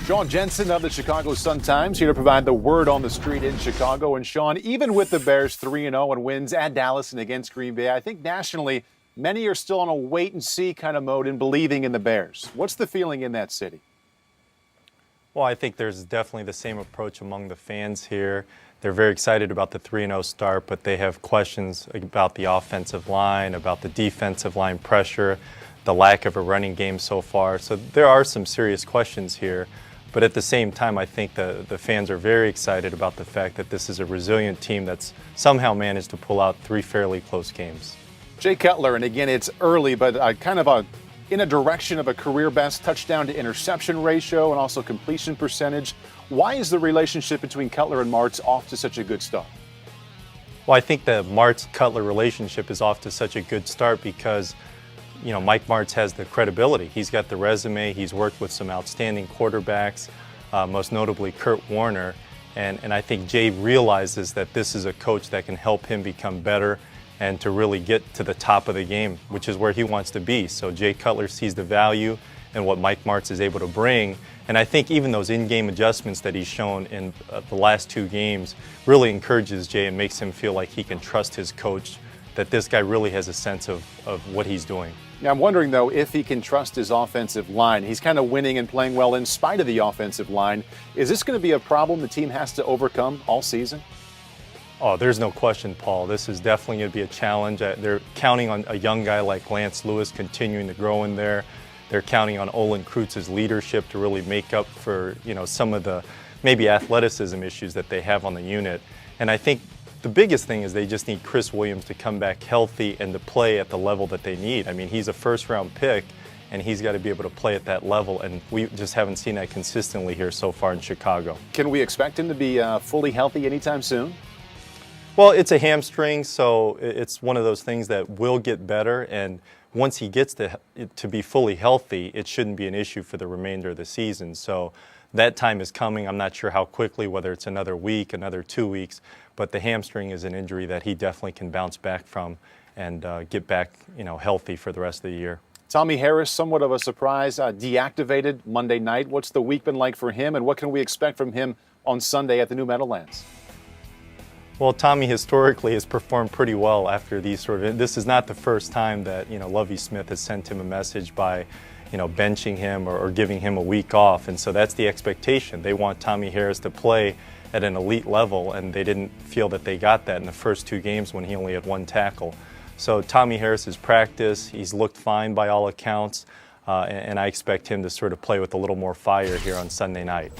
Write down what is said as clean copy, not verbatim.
Sean Jensen of the Chicago Sun-Times here to provide the word on the street in Chicago. And Sean, even with the Bears 3-0 and wins at Dallas and against Green Bay, I think nationally many are still on a wait-and-see kind of mode and believing in the Bears. What's the feeling in that city? Well, I think there's definitely the same approach among the fans here. They're very excited about the 3-0 start, but they have questions about the offensive line, about the defensive line pressure, the lack of a running game so far. So there are some serious questions here. But at the same time, I think the fans are very excited about the fact that this is a resilient team that's somehow managed to pull out 3 fairly close games. Jay Cutler, and again, it's early, but in a direction of a career-best touchdown to interception ratio and also completion percentage. Why is the relationship between Cutler and Martz off to such a good start? Well, I think the Martz-Cutler relationship is off to such a good start because Mike Martz has the credibility. He's got the resume. He's worked with some outstanding quarterbacks, most notably Kurt Warner. And I think Jay realizes that this is a coach that can help him become better and to really get to the top of the game, which is where he wants to be. So Jay Cutler sees the value in what Mike Martz is able to bring. And I think even those in-game adjustments that he's shown in the last 2 games really encourages Jay and makes him feel like he can trust his coach, that this guy really has a sense of what he's doing. Now, I'm wondering, though, if he can trust his offensive line. He's kind of winning and playing well in spite of the offensive line. Is this going to be a problem the team has to overcome all season? Oh, there's no question, Paul. This is definitely going to be a challenge. They're counting on a young guy like Lance Lewis continuing to grow in there. They're counting on Olin Kreutz's leadership to really make up for, some of the maybe athleticism issues that they have on the unit. And I think the biggest thing is they just need Chris Williams to come back healthy and to play at the level that they need. I mean, he's a first-round pick, and he's got to be able to play at that level, and we just haven't seen that consistently here so far in Chicago. Can we expect him to be fully healthy anytime soon? Well, it's a hamstring, so it's one of those things that will get better, and once he gets to be fully healthy, it shouldn't be an issue for the remainder of the season. So that time is coming. I'm not sure how quickly, whether it's another week, another 2 weeks, but the hamstring is an injury that he definitely can bounce back from and get back, healthy for the rest of the year. Tommy Harris, somewhat of a surprise, deactivated Monday night. What's the week been like for him, and what can we expect from him on Sunday at the New Meadowlands? Well, Tommy historically has performed pretty well after these this is not the first time that, Lovie Smith has sent him a message by, benching him or giving him a week off. And so that's the expectation. They want Tommy Harris to play at an elite level, and they didn't feel that they got that in the first 2 games when he only had 1 tackle. So Tommy Harris has practiced. He's looked fine by all accounts, and I expect him to sort of play with a little more fire here on Sunday night.